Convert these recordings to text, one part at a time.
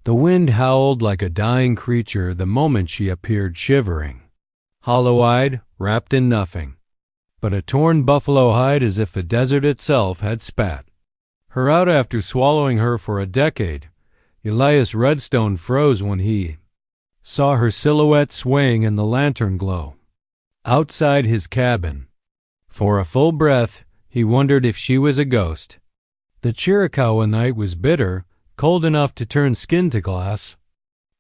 The wind howled like a dying creature the moment she appeared, shivering, hollow-eyed, wrapped in nothing but a torn buffalo hide, as if the desert itself had spat her out after swallowing her for a decade. Elias Redstone froze when he saw her silhouette swaying in the lantern glow outside his cabin. For a full breath, he wondered if she was a ghost. The Chiricahua night was bitter, cold enough to turn skin to glass,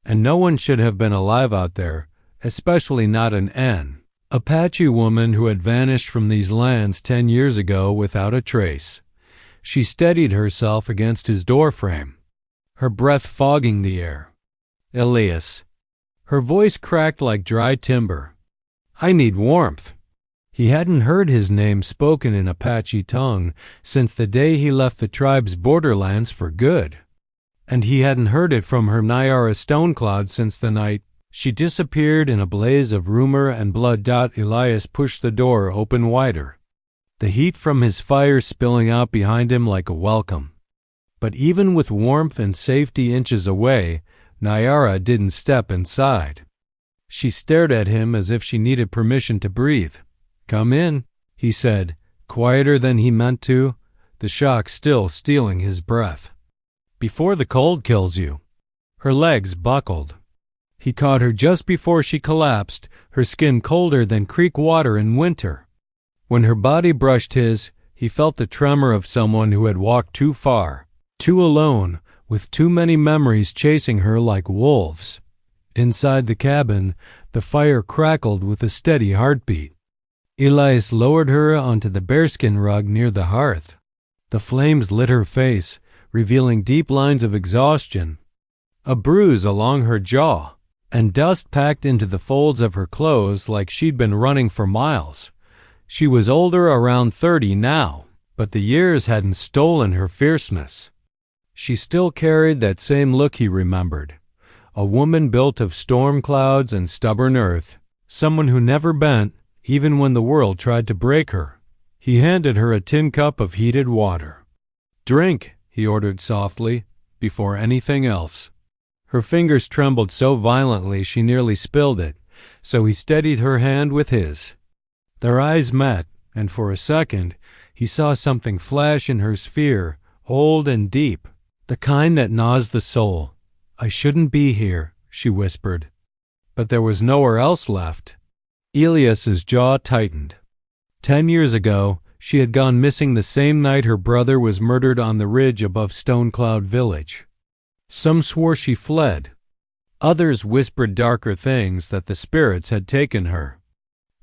and no one should have been alive out there, especially not an Apache woman who had vanished from these lands 10 years ago without a trace. She steadied herself against his doorframe, her breath fogging the air. Elias. Her voice cracked like dry timber. I need warmth. He hadn't heard his name spoken in Apache tongue since the day he left the tribe's borderlands for good. And he hadn't heard it from her Nayara Stonecloud since the night she disappeared in a blaze of rumor and blood. Elias pushed the door open wider, the heat from his fire spilling out behind him like a welcome. But even with warmth and safety inches away, Nayara didn't step inside. She stared at him as if she needed permission to breathe. Come in, he said, quieter than he meant to, the shock still stealing his breath. Before the cold kills you. Her legs buckled. He caught her just before she collapsed, her skin colder than creek water in winter. When her body brushed his, he felt the tremor of someone who had walked too far, too alone, with too many memories chasing her like wolves. Inside the cabin, the fire crackled with a steady heartbeat. Elias lowered her onto the bearskin rug near the hearth. The flames lit her face, revealing deep lines of exhaustion, a bruise along her jaw, and dust packed into the folds of her clothes like she'd been running for miles. She was older, around 30 now, but the years hadn't stolen her fierceness. She still carried that same look he remembered, a woman built of storm clouds and stubborn earth, someone who never bent, even when the world tried to break her. He handed her a tin cup of heated water. Drink, he ordered softly, before anything else. Her fingers trembled so violently she nearly spilled it, so he steadied her hand with his. Their eyes met, and for a second, he saw something flash in her sphere, old and deep, the kind that gnaws the soul. I shouldn't be here, she whispered. But there was nowhere else left. Elias's jaw tightened. 10 years ago, she had gone missing the same night her brother was murdered on the ridge above Stonecloud village. Some swore she fled. Others whispered darker things, that the spirits had taken her.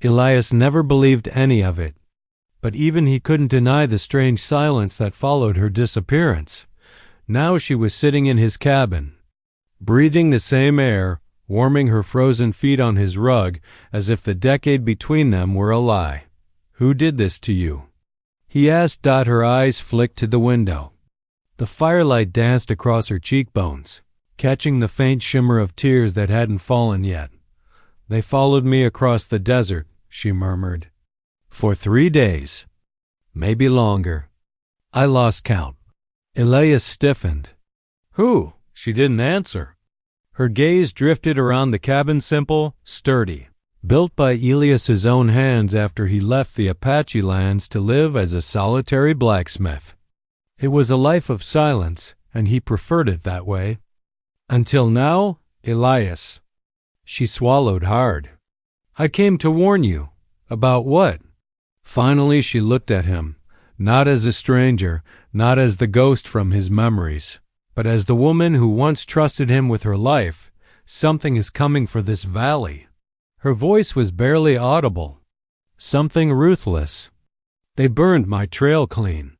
Elias never believed any of it, but even he couldn't deny the strange silence that followed her disappearance. Now she was sitting in his cabin, breathing the same air, warming her frozen feet on his rug as if the decade between them were a lie. Who did this to you? He asked. Her eyes flicked to the window. The firelight danced across her cheekbones, catching the faint shimmer of tears that hadn't fallen yet. They followed me across the desert, she murmured. For 3 days. Maybe longer. I lost count. Elias stiffened. Who? She didn't answer. Her gaze drifted around the cabin, simple, sturdy, built by Elias's own hands after he left the Apache lands to live as a solitary blacksmith. It was a life of silence, and he preferred it that way. Until now, Elias. She swallowed hard. I came to warn you. About what? Finally she looked at him, not as a stranger, not as the ghost from his memories, but as the woman who once trusted him with her life. Something is coming for this valley. Her voice was barely audible. Something ruthless. They burned my trail clean.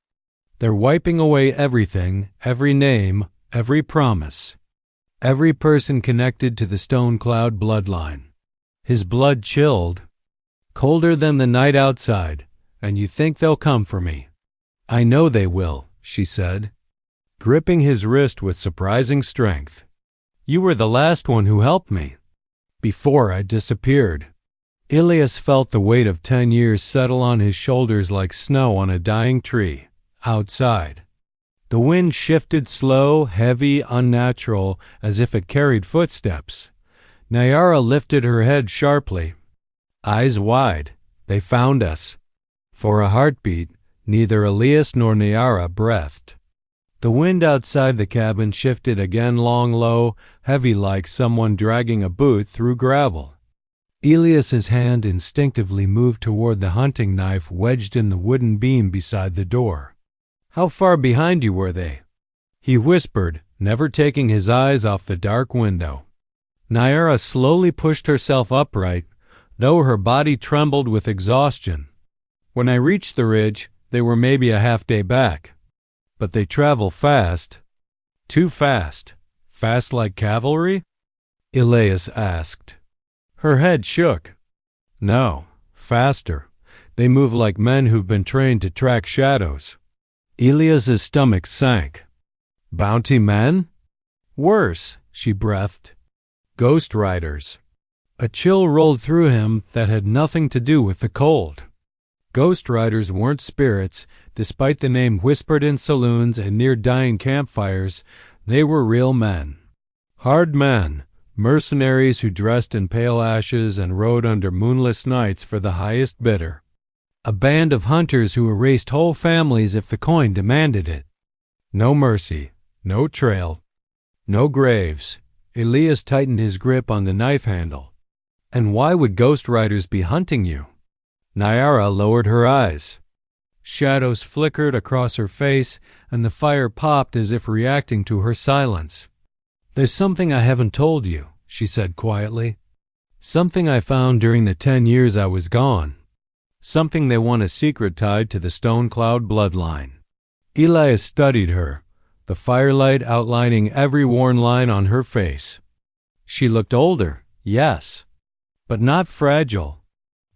They're wiping away everything, every name, every promise, every person connected to the Stonecloud bloodline. His blood chilled, colder than the night outside. And you think they'll come for me? I know they will, she said, gripping his wrist with surprising strength. You were the last one who helped me. Before I disappeared. Elias felt the weight of 10 years settle on his shoulders like snow on a dying tree. Outside. The wind shifted slow, heavy, unnatural, as if it carried footsteps. Nayara lifted her head sharply. Eyes wide. They found us. For a heartbeat, neither Elias nor Nayara breathed. The wind outside the cabin shifted again, long, low, heavy, like someone dragging a boot through gravel. Elias's hand instinctively moved toward the hunting knife wedged in the wooden beam beside the door. How far behind you were they? He whispered, never taking his eyes off the dark window. Nayara slowly pushed herself upright, though her body trembled with exhaustion. When I reached the ridge, they were maybe a half-day back. But they travel fast. Too fast. Fast like cavalry? Elias asked. Her head shook. No, faster. They move like men who've been trained to track shadows. Elias's stomach sank. Bounty men? Worse, she breathed. Ghost riders. A chill rolled through him that had nothing to do with the cold. Ghost riders weren't spirits, despite the name whispered in saloons and near dying campfires. They were real men. Hard men, mercenaries who dressed in pale ashes and rode under moonless nights for the highest bidder. A band of hunters who erased whole families if the coin demanded it. No mercy, no trail, no graves. Elias tightened his grip on the knife handle. And why would ghost riders be hunting you? Nayara lowered her eyes. Shadows flickered across her face, and the fire popped as if reacting to her silence. There's something I haven't told you, she said quietly. Something I found during the 10 years I was gone. Something they want a secret tied to the Stonecloud bloodline. Elias studied her, the firelight outlining every worn line on her face. She looked older, yes, but not fragile.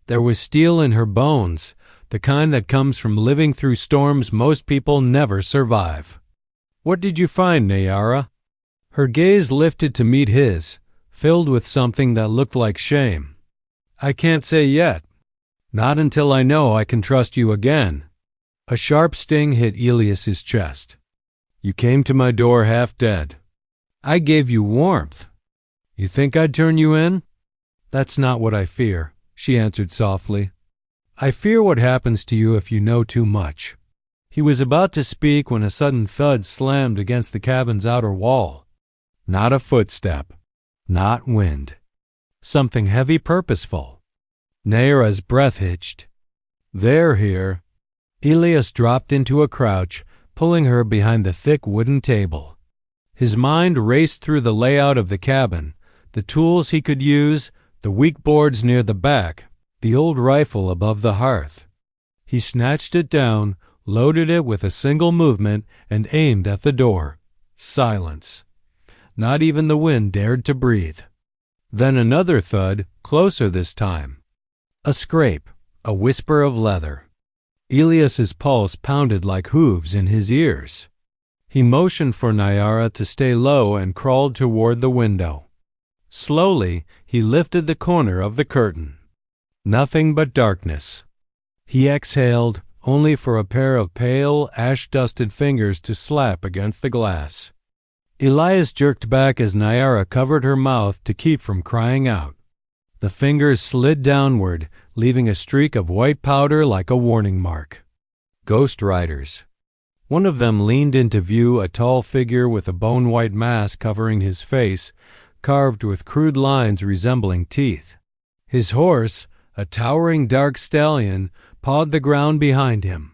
There was steel in her bones, the kind that comes from living through storms most people never survive. What did you find, Nayara? Her gaze lifted to meet his, filled with something that looked like shame. I can't say yet. Not until I know I can trust you again. A sharp sting hit Elias's chest. You came to my door half dead. I gave you warmth. You think I'd turn you in? That's not what I fear, she answered softly. I fear what happens to you if you know too much. He was about to speak when a sudden thud slammed against the cabin's outer wall. Not a footstep. Not wind. Something heavy, purposeful. Nayara's breath hitched. They're here. Elias dropped into a crouch, pulling her behind the thick wooden table. His mind raced through the layout of the cabin, the tools he could use, the weak boards near the back, the old rifle above the hearth. He snatched it down, loaded it with a single movement, and aimed at the door. Silence. Not even the wind dared to breathe. Then another thud, closer this time. A scrape, a whisper of leather. Elias's pulse pounded like hooves in his ears. He motioned for Nayara to stay low and crawled toward the window. Slowly, he lifted the corner of the curtain. Nothing but darkness. He exhaled, only for a pair of pale, ash-dusted fingers to slap against the glass. Elias jerked back as Nayara covered her mouth to keep from crying out. The fingers slid downward, leaving a streak of white powder like a warning mark. Ghost riders. One of them leaned into view, a tall figure with a bone-white mask covering his face, carved with crude lines resembling teeth. His horse, a towering dark stallion, pawed the ground behind him.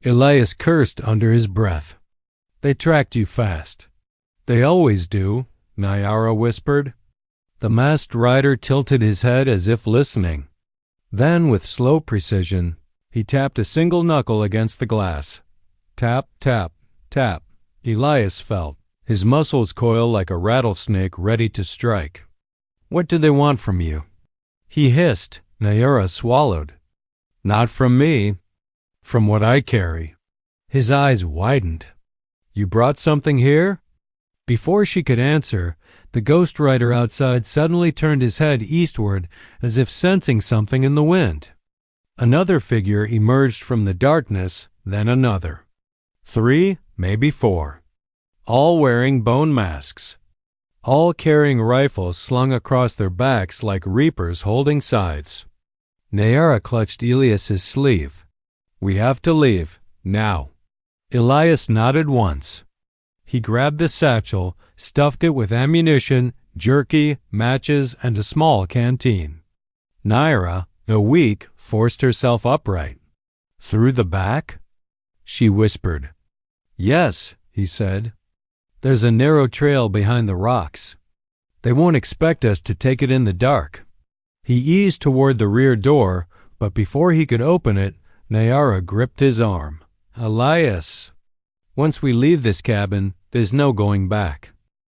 Elias cursed under his breath. They tracked you fast. They always do, Nayara whispered. The masked rider tilted his head as if listening. Then, with slow precision, he tapped a single knuckle against the glass. Tap, tap, tap. Elias felt, his muscles coil like a rattlesnake ready to strike. What do they want from you? He hissed. Nayara swallowed. Not from me. From what I carry. His eyes widened. You brought something here? Before she could answer, the ghost rider outside suddenly turned his head eastward as if sensing something in the wind. Another figure emerged from the darkness, then another. 3, maybe 4. All wearing bone masks. All carrying rifles slung across their backs like reapers holding scythes. Nayara clutched Elias's sleeve. "We have to leave, now." Elias nodded once. He grabbed a satchel, stuffed it with ammunition, jerky, matches, and a small canteen. Nayara, though weak, forced herself upright. "Through the back?" she whispered. "Yes," he said. "There's a narrow trail behind the rocks. They won't expect us to take it in the dark." He eased toward the rear door, but before he could open it, Nayara gripped his arm. "Elias, once we leave this cabin, there's no going back."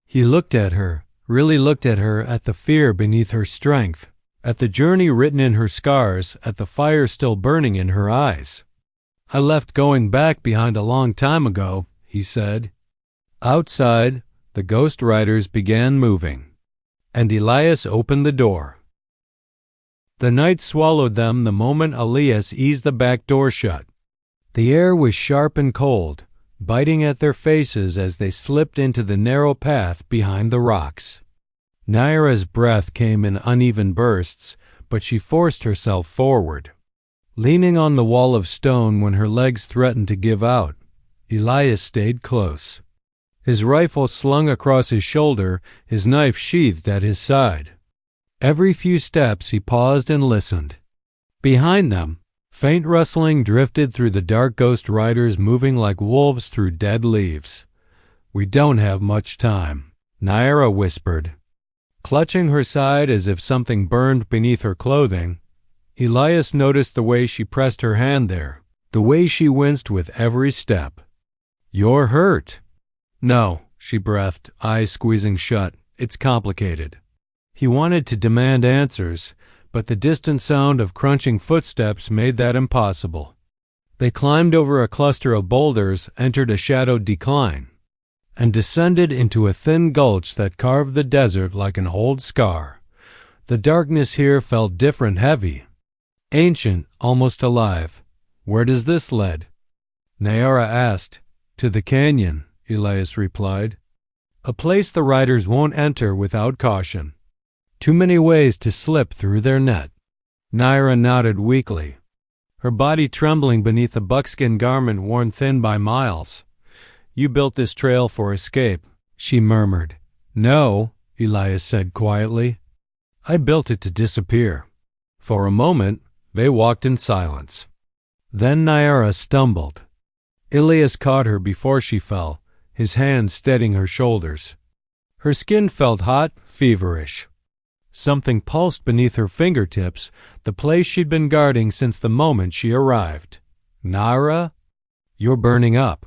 He looked at her, really looked at her, at the fear beneath her strength, at the journey written in her scars, at the fire still burning in her eyes. "I left going back behind a long time ago," he said. Outside, the ghost riders began moving, and Elias opened the door. The night swallowed them the moment Elias eased the back door shut. The air was sharp and cold, biting at their faces as they slipped into the narrow path behind the rocks. Nayara's breath came in uneven bursts, but she forced herself forward. Leaning on the wall of stone when her legs threatened to give out, Elias stayed close. His rifle slung across his shoulder, his knife sheathed at his side. Every few steps he paused and listened. Behind them, faint rustling drifted through the dark ghost riders moving like wolves through dead leaves. "We don't have much time," Nayara whispered. Clutching her side as if something burned beneath her clothing, Elias noticed the way she pressed her hand there, the way she winced with every step. "You're hurt." "No," she breathed, eyes squeezing shut. "It's complicated." He wanted to demand answers, but the distant sound of crunching footsteps made that impossible. They climbed over a cluster of boulders, entered a shadowed decline, and descended into a thin gulch that carved the desert like an old scar. The darkness here felt different, heavy, ancient, almost alive. "Where does this lead?" Nayara asked. "To the canyon," Elias replied. "A place the riders won't enter without caution. Too many ways to slip through their net." Nayara nodded weakly, her body trembling beneath a buckskin garment worn thin by miles. "You built this trail for escape," she murmured. "No," Elias said quietly. "I built it to disappear." For a moment, they walked in silence. Then Nayara stumbled. Elias caught her before she fell, his hand steadying her shoulders. Her skin felt hot, feverish. Something pulsed beneath her fingertips, the place she'd been guarding since the moment she arrived. "Nayara, you're burning up."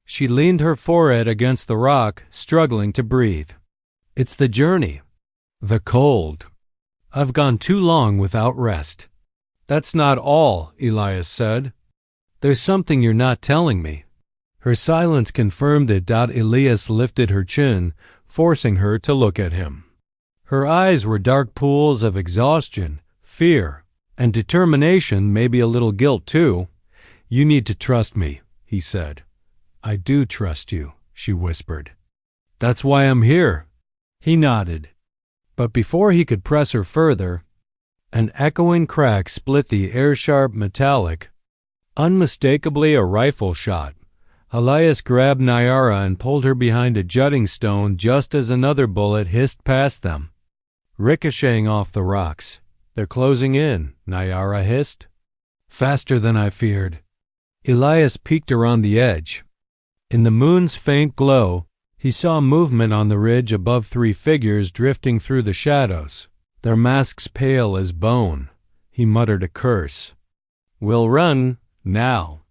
She leaned her forehead against the rock, struggling to breathe. "It's the journey. The cold. I've gone too long without rest." "That's not all," Elias said. "There's something you're not telling me." Her silence confirmed it. Elias lifted her chin, forcing her to look at him. Her eyes were dark pools of exhaustion, fear, and determination, maybe a little guilt too. "You need to trust me," he said. "I do trust you," she whispered. "That's why I'm here." He nodded. But before he could press her further, an echoing crack split the air-sharp metallic, unmistakably a rifle shot. Elias grabbed Nayara and pulled her behind a jutting stone just as another bullet hissed past them, ricocheting off the rocks. "They're closing in," Nayara hissed. "Faster than I feared." Elias peeked around the edge. In the moon's faint glow, he saw movement on the ridge above, 3 figures drifting through the shadows, their masks pale as bone. He muttered a curse. "We'll run, now."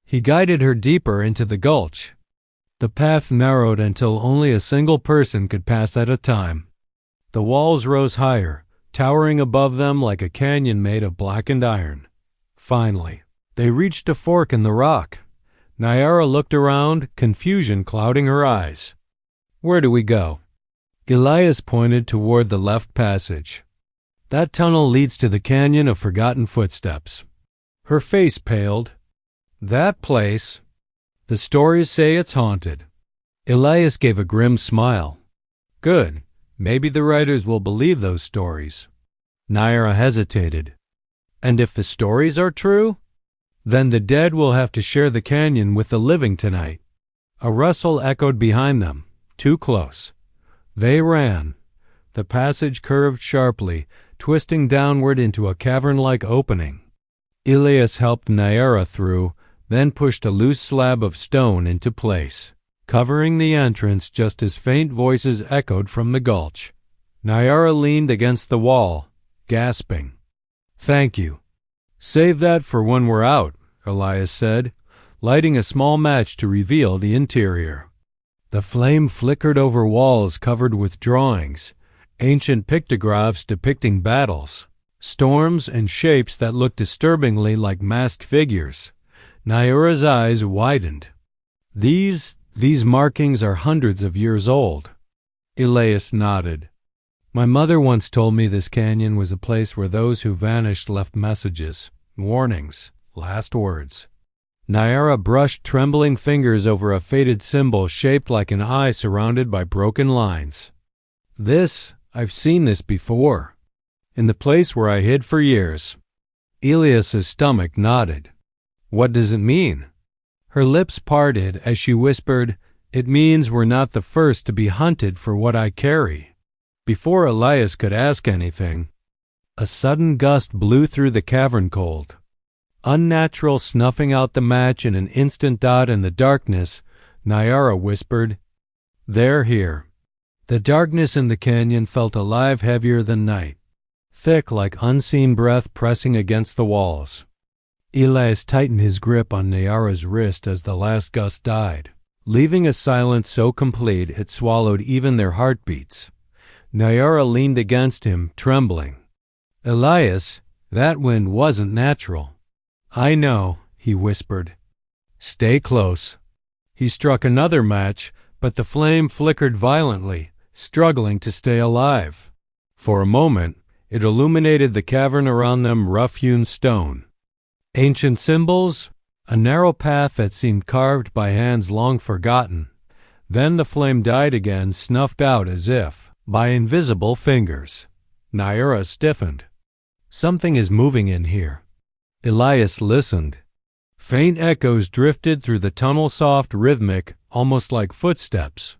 He guided her deeper into the gulch. The path narrowed until only a single person could pass at a time. The walls rose higher, towering above them like a canyon made of blackened iron. Finally, they reached a fork in the rock. Nayara looked around, confusion clouding her eyes. "Where do we go?" Elias pointed toward the left passage. "That tunnel leads to the canyon of forgotten footsteps." Her face paled. "That place?" The stories say it's haunted. Elias gave a grim smile. Good. Maybe the writers will believe those stories. Nayara hesitated. And if the stories are true? Then the dead will have to share the canyon with the living tonight. A rustle echoed behind them, too close. They ran. The passage curved sharply, twisting downward into a cavern-like opening. Elias helped Nayara through, then pushed a loose slab of stone into place, covering the entrance just as faint voices echoed from the gulch. Nayara leaned against the wall, gasping. Thank you. Save that for when we're out, Elias said, lighting a small match to reveal the interior. The flame flickered over walls covered with drawings, ancient pictographs depicting battles, storms and shapes that looked disturbingly like masked figures. Nayara's eyes widened. These markings are hundreds of years old. Elias nodded. My mother once told me this canyon was a place where those who vanished left messages, warnings, last words. Nayara brushed trembling fingers over a faded symbol shaped like an eye surrounded by broken lines. I've seen this before. In the place where I hid for years. Elias's stomach nodded. What does it mean? Her lips parted as she whispered, It means we're not the first to be hunted for what I carry. Before Elias could ask anything, a sudden gust blew through the cavern cold. Unnatural snuffing out the match in an instant dot in the darkness, Nayara whispered, They're here. The darkness in the canyon felt alive, heavier than night, thick like unseen breath pressing against the walls. Elias tightened his grip on Nayara's wrist as the last gust died, leaving a silence so complete it swallowed even their heartbeats. Nayara leaned against him, trembling. Elias, that wind wasn't natural. I know, he whispered. Stay close. He struck another match, but the flame flickered violently, struggling to stay alive. For a moment, it illuminated the cavern around them, rough-hewn stone. Ancient symbols, a narrow path that seemed carved by hands long forgotten. Then the flame died again, snuffed out as if by invisible fingers. Nayara stiffened. Something is moving in here. Elias listened. Faint echoes drifted through the tunnel, soft, rhythmic, almost like footsteps.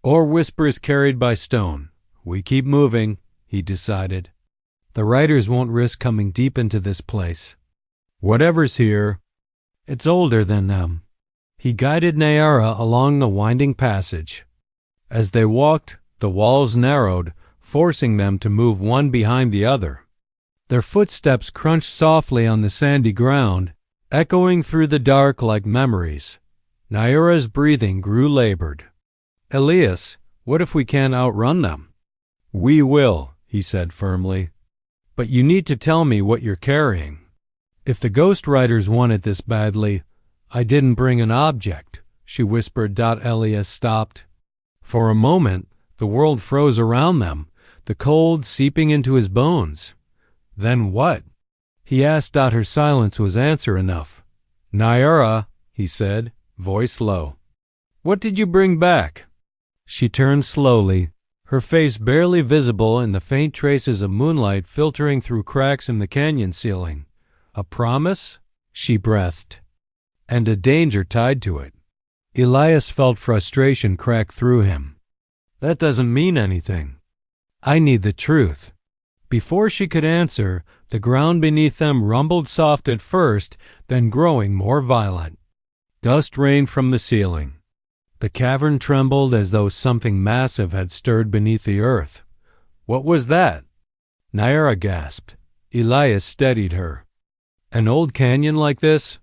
Or whispers carried by stone. We keep moving, he decided. The writers won't risk coming deep into this place. Whatever's here, it's older than them. He guided Nayara along the winding passage. As they walked, the walls narrowed, forcing them to move one behind the other. Their footsteps crunched softly on the sandy ground, echoing through the dark like memories. Nayara's breathing grew labored. Elias, what if we can't outrun them? We will, he said firmly. But you need to tell me what you're carrying. If the ghostwriters want it this badly, I didn't bring an object, she whispered. Elias stopped. For a moment, the world froze around them, the cold seeping into his bones. Then what? He asked. Her silence was answer enough. Nayara, he said, voice low. What did you bring back? She turned slowly, her face barely visible in the faint traces of moonlight filtering through cracks in the canyon ceiling. A promise? She breathed. And a danger tied to it. Elias felt frustration crack through him. That doesn't mean anything. I need the truth. Before she could answer, the ground beneath them rumbled, soft at first, then growing more violent. Dust rained from the ceiling. The cavern trembled as though something massive had stirred beneath the earth. What was that? Nayara gasped. Elias steadied her. An old canyon like this?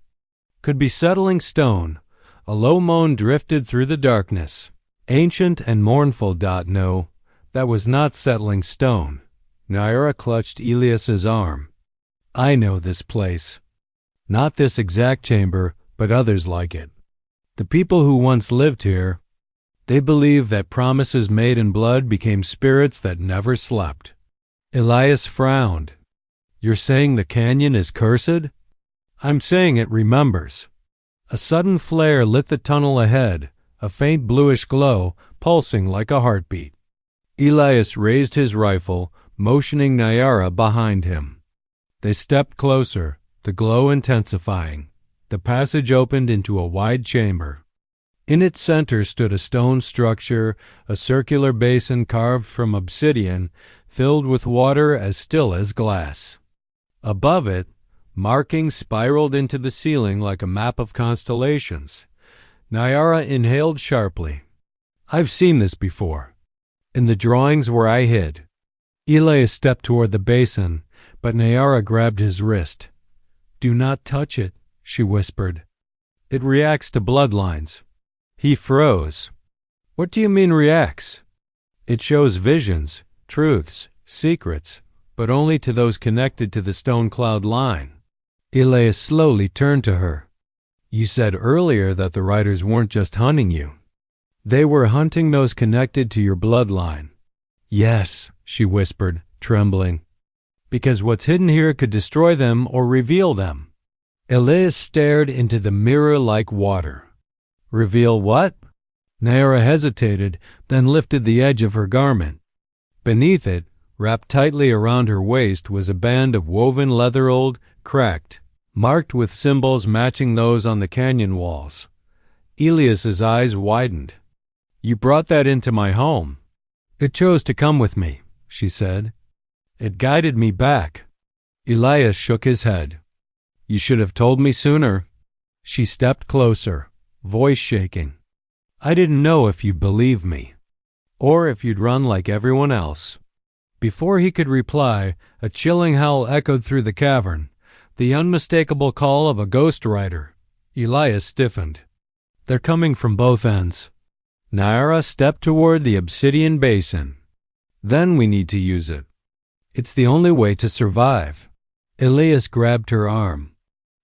Could be settling stone. A low moan drifted through the darkness. Ancient and mournful. No, that was not settling stone. Nayara clutched Elias's arm. I know this place. Not this exact chamber, but others like it. The people who once lived here, they believe that promises made in blood became spirits that never slept. Elias frowned. You're saying the canyon is cursed? I'm saying it remembers. A sudden flare lit the tunnel ahead, a faint bluish glow pulsing like a heartbeat. Elias raised his rifle, motioning Nayara behind him. They stepped closer, the glow intensifying. The passage opened into a wide chamber. In its center stood a stone structure, a circular basin carved from obsidian, filled with water as still as glass. Above it, markings spiraled into the ceiling like a map of constellations. Nayara inhaled sharply. "I've seen this before. In the drawings where I hid." Elias stepped toward the basin, but Nayara grabbed his wrist. "Do not touch it," she whispered. "It reacts to bloodlines." He froze. "What do you mean reacts?" "It shows visions, truths, secrets, but only to those connected to the Stonecloud line." Elias slowly turned to her. "You said earlier that the riders weren't just hunting you. They were hunting those connected to your bloodline." "Yes," she whispered, trembling. "Because what's hidden here could destroy them or reveal them." Elias stared into the mirror-like water. "Reveal what?" Nayara hesitated, then lifted the edge of her garment. Beneath it, wrapped tightly around her waist, was a band of woven leather, old, cracked, marked with symbols matching those on the canyon walls. Elias's eyes widened. "You brought that into my home." "It chose to come with me," she said. "It guided me back." Elias shook his head. "You should have told me sooner." She stepped closer, voice shaking. "I didn't know if you'd believe me, or if you'd run like everyone else." Before he could reply, a chilling howl echoed through the cavern, the unmistakable call of a ghost rider. Elias stiffened. "They're coming from both ends." Nayara stepped toward the obsidian basin. "Then we need to use it. It's the only way to survive." Elias grabbed her arm.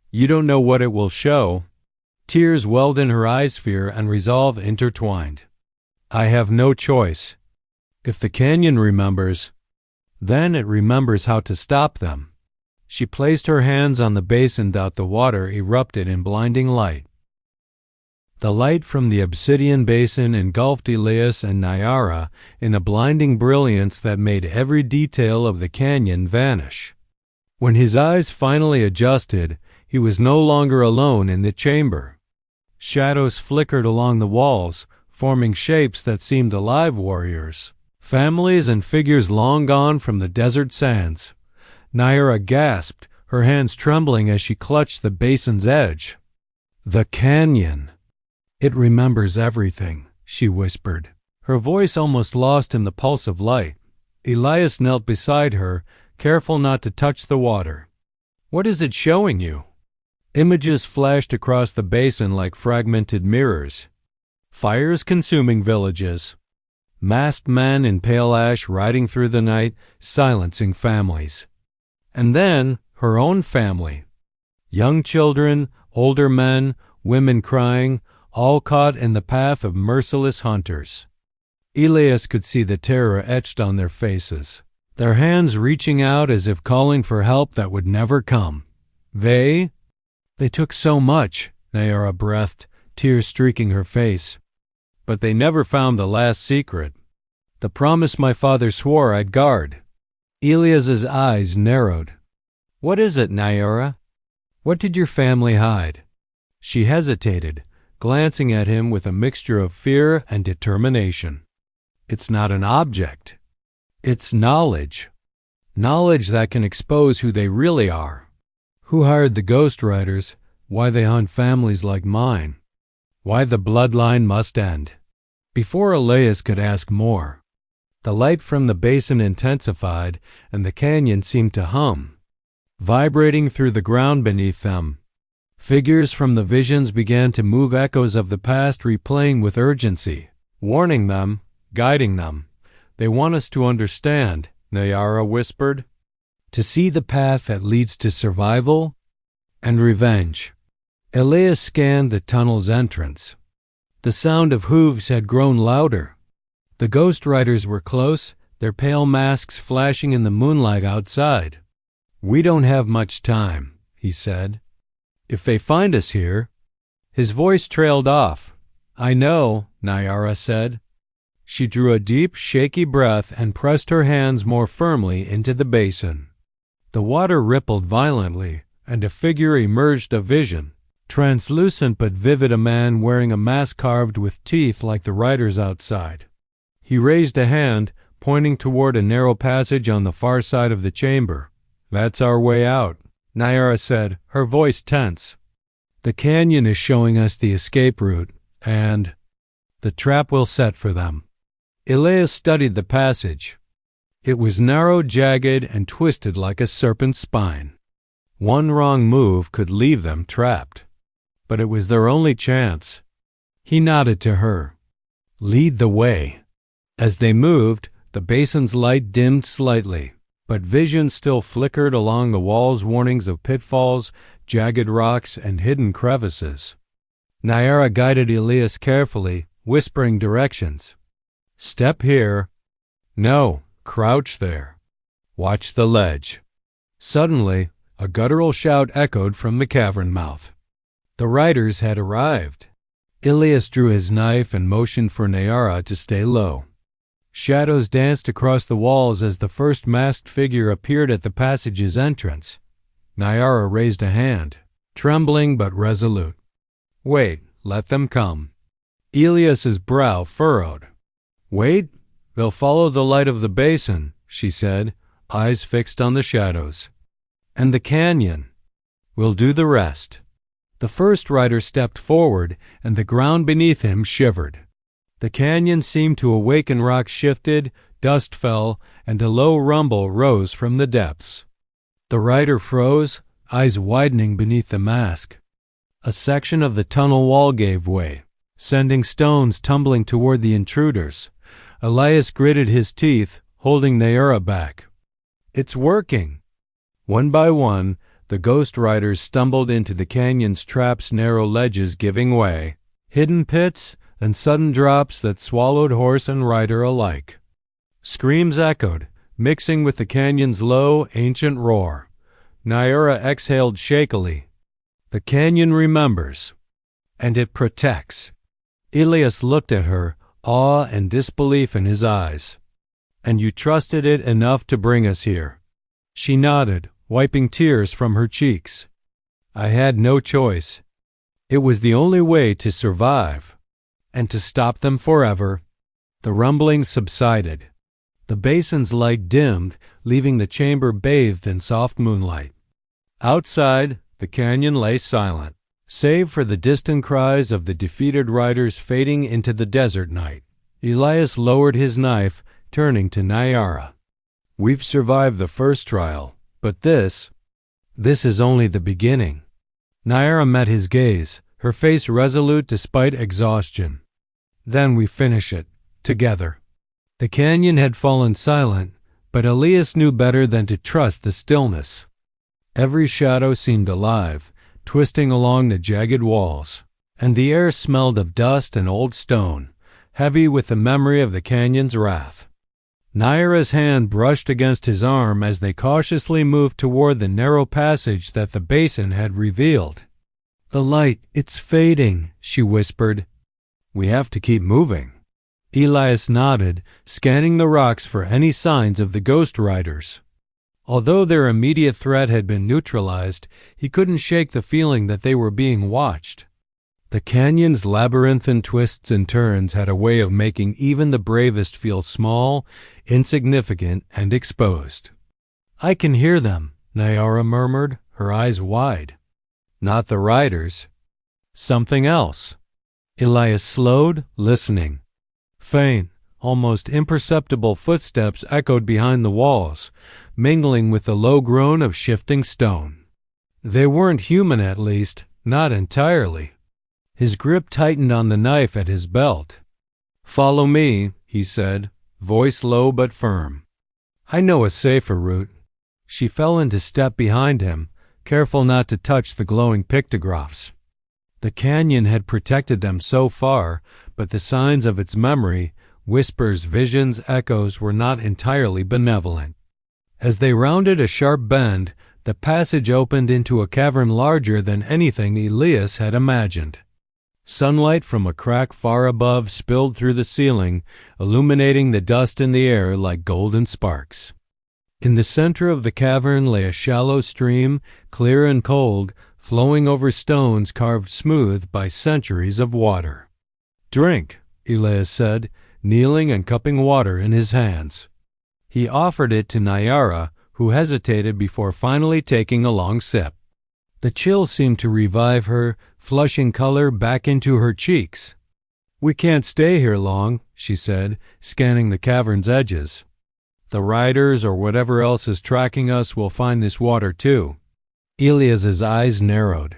"You don't know what it will show." Tears welled in her eyes, fear and resolve intertwined. "I have no choice. If the canyon remembers, then it remembers how to stop them." She placed her hands on the basin. The water erupted in blinding light. The light from the obsidian basin engulfed Elias and Nayara in a blinding brilliance that made every detail of the canyon vanish. When his eyes finally adjusted, he was no longer alone in the chamber. Shadows flickered along the walls, forming shapes that seemed alive warriors, families and figures long gone from the desert sands. Nayara gasped, her hands trembling as she clutched the basin's edge. "The canyon. It remembers everything," she whispered, her voice almost lost in the pulse of light. Elias knelt beside her, careful not to touch the water. "What is it showing you?" Images flashed across the basin like fragmented mirrors. Fires consuming villages. Masked men in pale ash riding through the night, silencing families. And then her own family. Young children, older men, women crying, all caught in the path of merciless hunters. Elias could see the terror etched on their faces, their hands reaching out as if calling for help that would never come. They took so much, Nayara breathed, tears streaking her face. But they never found the last secret. The promise my father swore I'd guard. Elias's eyes narrowed. "What is it, Nayara? What did your family hide?" She hesitated, glancing at him with a mixture of fear and determination. "It's not an object. It's knowledge. Knowledge that can expose who they really are. Who hired the ghost riders, why they hunt families like mine, why the bloodline must end." Before Elias could ask more, the light from the basin intensified and the canyon seemed to hum, vibrating through the ground beneath them. Figures from the visions began to move, echoes of the past replaying with urgency, warning them, guiding them. "They want us to understand," Nayara whispered, "to see the path that leads to survival and revenge." Elias scanned the tunnel's entrance. The sound of hooves had grown louder. The ghost riders were close, their pale masks flashing in the moonlight outside. "We don't have much time," he said. "If they find us here, His voice trailed off. "I know," Nayara said. She drew a deep, shaky breath and pressed her hands more firmly into the basin. The water rippled violently, and a figure emerged of vision, translucent but vivid, a man wearing a mask carved with teeth like the riders outside. He raised a hand, pointing toward a narrow passage on the far side of the chamber. "That's our way out," Nayara said, her voice tense. "The canyon is showing us the escape route, and the trap we'll set for them." Elias studied the passage. It was narrow, jagged, and twisted like a serpent's spine. One wrong move could leave them trapped. But it was their only chance. He nodded to her. "Lead the way." As they moved, the basin's light dimmed slightly, but vision still flickered along the walls, warnings of pitfalls, jagged rocks, and hidden crevices. Nayara guided Elias carefully, whispering directions. "Step here." "No, crouch there. Watch the ledge." Suddenly, a guttural shout echoed from the cavern mouth. The riders had arrived. Elias drew his knife and motioned for Nayara to stay low. Shadows danced across the walls as the first masked figure appeared at the passage's entrance. Nayara raised a hand, trembling but resolute. "Wait, let them come." Elias's brow furrowed. "Wait? They'll follow the light of the basin," she said, eyes fixed on the shadows. "And the canyon. We'll do the rest." The first rider stepped forward, and the ground beneath him shivered. The canyon seemed to awaken, rocks shifted, dust fell, and a low rumble rose from the depths. The rider froze, eyes widening beneath the mask. A section of the tunnel wall gave way, sending stones tumbling toward the intruders. Elias gritted his teeth, holding Nayara back. "It's working." One by one, the ghost riders stumbled into the canyon's traps, narrow ledges giving way, hidden pits, and sudden drops that swallowed horse and rider alike. Screams echoed, mixing with the canyon's low, ancient roar. Nayara exhaled shakily. "The canyon remembers, and it protects." Elias looked at her, awe and disbelief in his eyes. "And you trusted it enough to bring us here?" She nodded, wiping tears from her cheeks. "I had no choice. It was the only way to survive. And to stop them forever." The rumblings subsided. The basin's light dimmed, leaving the chamber bathed in soft moonlight. Outside, the canyon lay silent, save for the distant cries of the defeated riders fading into the desert night. Elias lowered his knife, turning to Nayara. "We've survived the first trial, but this is only the beginning." Nayara met his gaze, her face resolute despite exhaustion. "Then we finish it, together." The canyon had fallen silent, but Elias knew better than to trust the stillness. Every shadow seemed alive, twisting along the jagged walls, and the air smelled of dust and old stone, heavy with the memory of the canyon's wrath. Nayara's hand brushed against his arm as they cautiously moved toward the narrow passage that the basin had revealed. "The light, it's fading," she whispered. "We have to keep moving." Elias nodded, scanning the rocks for any signs of the ghost riders. Although their immediate threat had been neutralized, he couldn't shake the feeling that they were being watched. The canyon's labyrinthine twists and turns had a way of making even the bravest feel small, insignificant, and exposed. "I can hear them," Nayara murmured, her eyes wide. "Not the riders. Something else." Elias slowed, listening. Faint, almost imperceptible footsteps echoed behind the walls, mingling with the low groan of shifting stone. They weren't human, at least, not entirely. His grip tightened on the knife at his belt. "Follow me," he said, voice low but firm. "I know a safer route." She fell into step behind him, careful not to touch the glowing pictographs. The canyon had protected them so far, but the signs of its memory, whispers, visions, echoes, were not entirely benevolent. As they rounded a sharp bend, the passage opened into a cavern larger than anything Elias had imagined. Sunlight from a crack far above spilled through the ceiling, illuminating the dust in the air like golden sparks. In the center of the cavern lay a shallow stream, clear and cold, flowing over stones carved smooth by centuries of water. "Drink," Elias said, kneeling and cupping water in his hands. He offered it to Nayara, who hesitated before finally taking a long sip. The chill seemed to revive her, flushing color back into her cheeks. "We can't stay here long," she said, scanning the cavern's edges. "The riders or whatever else is tracking us will find this water too." Elias's eyes narrowed.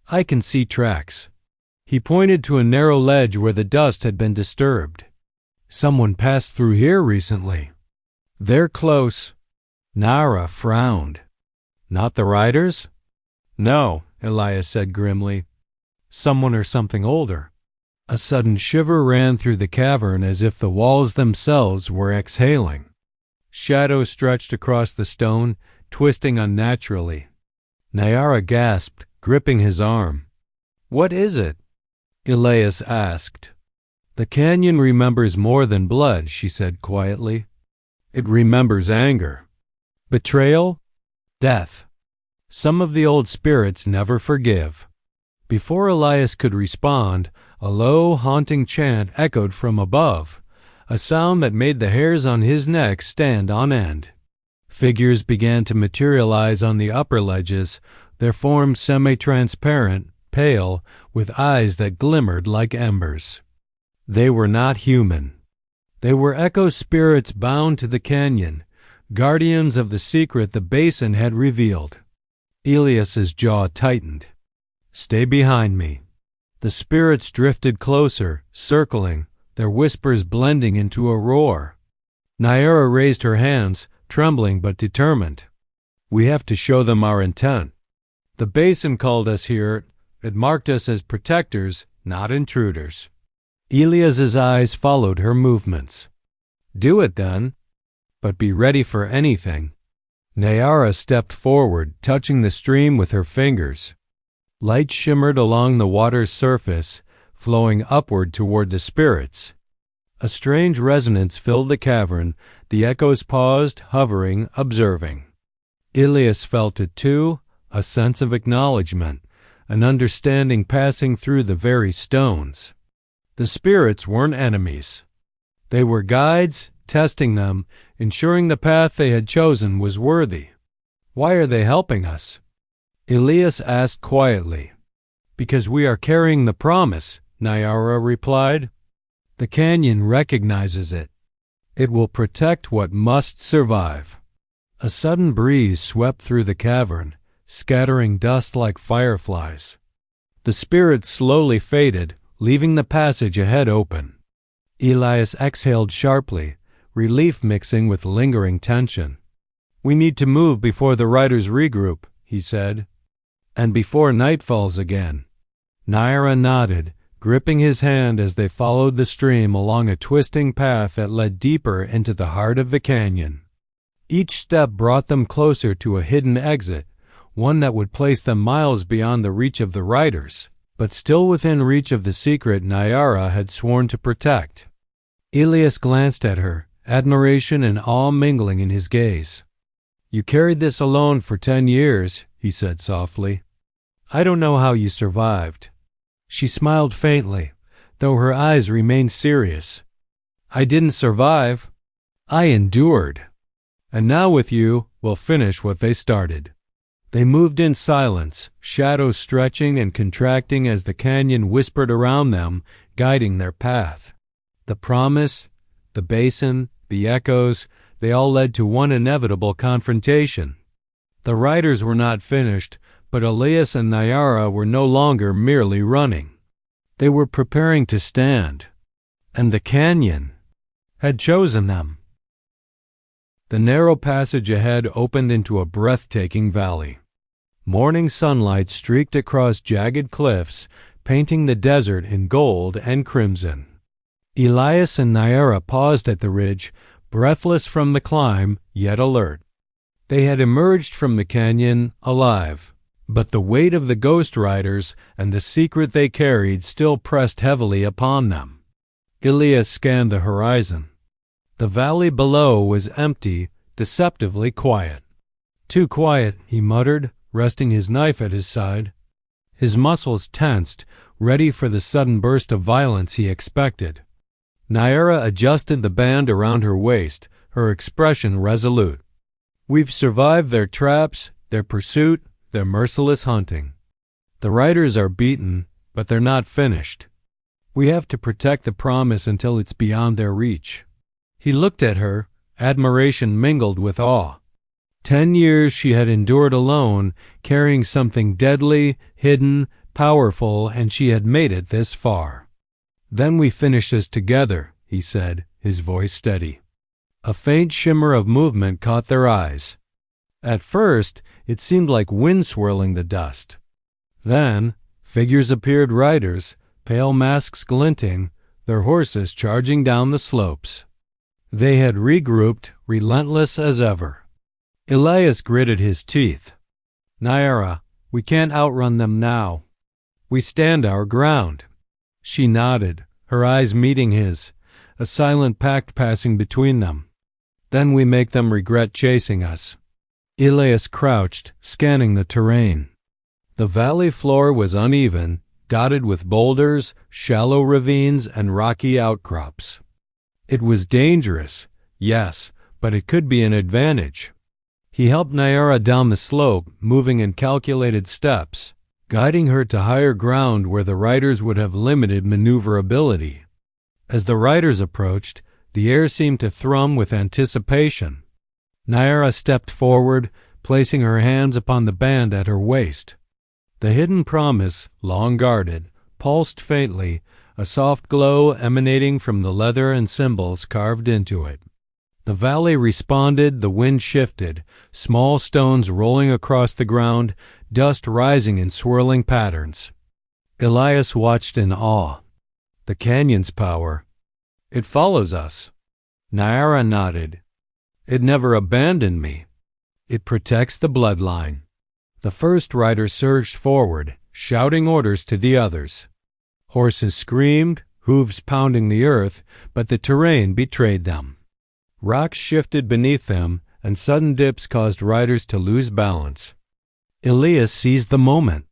"I can see tracks." He pointed to a narrow ledge where the dust had been disturbed. "Someone passed through here recently." "They're close." Nayara frowned. "Not the riders?" "No," Elias said grimly. "Someone or something older." A sudden shiver ran through the cavern as if the walls themselves were exhaling. Shadows stretched across the stone, twisting unnaturally. Nayara gasped, gripping his arm. "What is it?" Elias asked. "The canyon remembers more than blood," she said quietly. "It remembers anger, betrayal, death. Some of the old spirits never forgive." Before Elias could respond, a low, haunting chant echoed from above, a sound that made the hairs on his neck stand on end. Figures began to materialize on the upper ledges, their forms semi-transparent, pale, with eyes that glimmered like embers. They were not human. They were echo spirits bound to the canyon, guardians of the secret the basin had revealed. Elias's jaw tightened. "Stay behind me." The spirits drifted closer, circling, their whispers blending into a roar. Nayara raised her hands, trembling but determined. "We have to show them our intent. The basin called us here. It marked us as protectors, not intruders." Elias's eyes followed her movements. "Do it then, but be ready for anything." Nayara stepped forward, touching the stream with her fingers. Light shimmered along the water's surface, flowing upward toward the spirits. A strange resonance filled the cavern. The echoes paused, hovering, observing. Elias felt it too, a sense of acknowledgement, an understanding passing through the very stones. The spirits weren't enemies. They were guides, testing them, ensuring the path they had chosen was worthy. "Why are they helping us?" Elias asked quietly. "Because we are carrying the promise," Nayara replied. "The canyon recognizes it. It will protect what must survive." A sudden breeze swept through the cavern, scattering dust like fireflies. The spirits slowly faded, leaving the passage ahead open. Elias exhaled sharply, relief mixing with lingering tension. "We need to move before the riders regroup," he said. "And before night falls again." Nayara nodded, gripping his hand as they followed the stream along a twisting path that led deeper into the heart of the canyon. Each step brought them closer to a hidden exit, one that would place them miles beyond the reach of the riders, but still within reach of the secret Nayara had sworn to protect. Elias glanced at her, admiration and awe mingling in his gaze. "You carried this alone for 10 years, he said softly. "I don't know how you survived." She smiled faintly, though her eyes remained serious. "I didn't survive. I endured. And now with you, we'll finish what they started." They moved in silence, shadows stretching and contracting as the canyon whispered around them, guiding their path. The promise, the basin, the echoes, they all led to one inevitable confrontation. The riders were not finished, but Elias and Nayara were no longer merely running. They were preparing to stand, and the canyon had chosen them. The narrow passage ahead opened into a breathtaking valley. Morning sunlight streaked across jagged cliffs, painting the desert in gold and crimson. Elias and Nayara paused at the ridge, breathless from the climb, yet alert. They had emerged from the canyon alive, But the weight of the Ghost Riders and the secret they carried still pressed heavily upon them. Elias scanned the horizon. The valley below was empty, deceptively quiet. "Too quiet," he muttered, resting his knife at his side. His muscles tensed, ready for the sudden burst of violence he expected. Nayara adjusted the band around her waist, her expression resolute. "We've survived their traps, their pursuit, their merciless hunting. The riders are beaten, but they're not finished. We have to protect the promise until it's beyond their reach." He looked at her, admiration mingled with awe. 10 years she had endured alone, carrying something deadly, hidden, powerful, and she had made it this far. "Then we finish this together," he said, his voice steady. A faint shimmer of movement caught their eyes. At first, it seemed like wind swirling the dust. Then, figures appeared, riders, pale masks glinting, their horses charging down the slopes. They had regrouped, relentless as ever. Elias gritted his teeth. "Nayara, we can't outrun them now. We stand our ground." She nodded, her eyes meeting his, a silent pact passing between them. "Then we make them regret chasing us." Elias crouched, scanning the terrain. The valley floor was uneven, dotted with boulders, shallow ravines, and rocky outcrops. It was dangerous, yes, but it could be an advantage. He helped Nayara down the slope, moving in calculated steps, guiding her to higher ground where the riders would have limited maneuverability. As the riders approached, the air seemed to thrum with anticipation. Nayara stepped forward, placing her hands upon the band at her waist. The hidden promise, long guarded, pulsed faintly, a soft glow emanating from the leather and symbols carved into it. The valley responded, the wind shifted, small stones rolling across the ground, dust rising in swirling patterns. Elias watched in awe. "The canyon's power. It follows us." Nayara nodded. "It never abandoned me. It protects the bloodline." The first rider surged forward, shouting orders to the others. Horses screamed, hooves pounding the earth, but the terrain betrayed them. Rocks shifted beneath them, and sudden dips caused riders to lose balance. Elias seized the moment.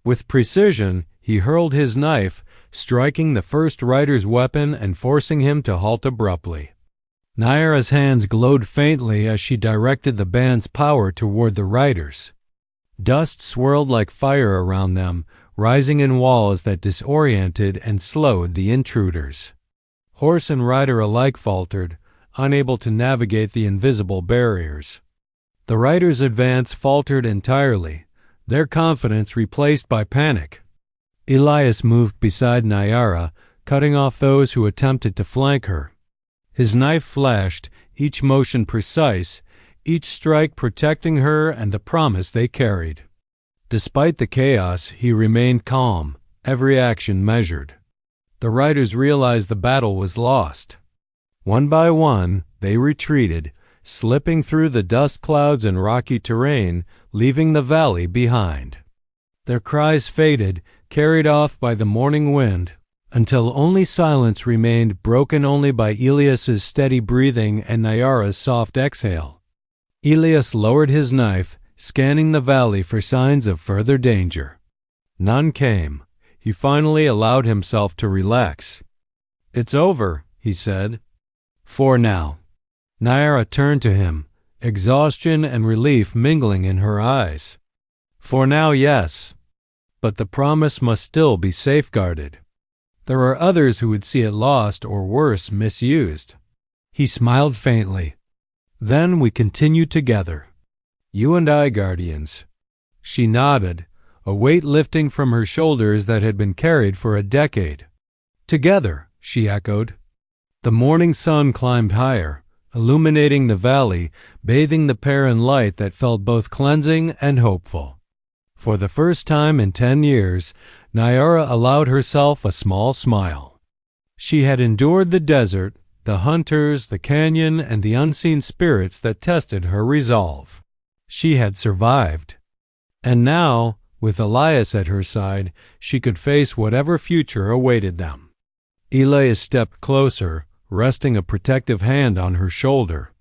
With precision, he hurled his knife, striking the first rider's weapon and forcing him to halt abruptly. Nayara's hands glowed faintly as she directed the band's power toward the riders. Dust swirled like fire around them, rising in walls that disoriented and slowed the intruders. Horse and rider alike faltered, unable to navigate the invisible barriers. The riders' advance faltered entirely, their confidence replaced by panic. Elias moved beside Nayara, cutting off those who attempted to flank her. His knife flashed, each motion precise, each strike protecting her and the promise they carried. Despite the chaos, he remained calm, every action measured. The riders realized the battle was lost. One by one, they retreated, slipping through the dust clouds and rocky terrain, leaving the valley behind. Their cries faded, carried off by the morning wind, until only silence remained, broken only by Elias's steady breathing and Nayara's soft exhale. Elias lowered his knife, scanning the valley for signs of further danger. None came. He finally allowed himself to relax. "It's over," he said. "For now." Nayara turned to him, exhaustion and relief mingling in her eyes. "For now, yes. But the promise must still be safeguarded. There are others who would see it lost or worse, misused." He smiled faintly. "Then we continue together. You and I, guardians." She nodded, a weight lifting from her shoulders that had been carried for a decade. "Together," she echoed. The morning sun climbed higher, illuminating the valley, bathing the pair in light that felt both cleansing and hopeful. For the first time in 10 years, Nayara allowed herself a small smile. She had endured the desert, the hunters, the canyon, and the unseen spirits that tested her resolve. She had survived. And now, with Elias at her side, she could face whatever future awaited them. Elias stepped closer, resting a protective hand on her shoulder.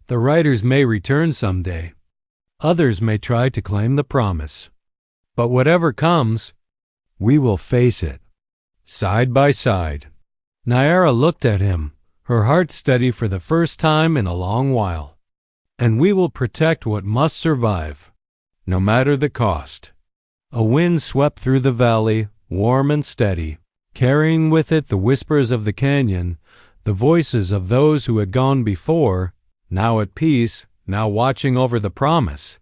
The riders may return someday. Others may try to claim the promise. But whatever comes, we will face it, side by side. Nayara looked at him, her heart steady for the first time in a long while. And we will protect what must survive, no matter the cost. A wind swept through the valley, warm and steady, carrying with it the whispers of the canyon, the voices of those who had gone before, now at peace, now watching over the promise.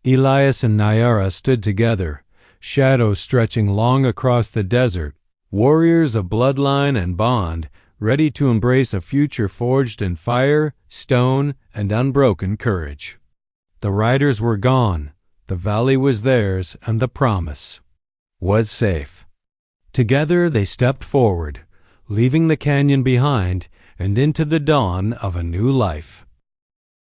Elias and Nayara stood together, shadows stretching long across the desert, warriors of bloodline and bond, ready to embrace a future forged in fire, stone, and unbroken courage. The riders were gone, the valley was theirs, and the promise was safe. Together they stepped forward, leaving the canyon behind and into the dawn of a new life.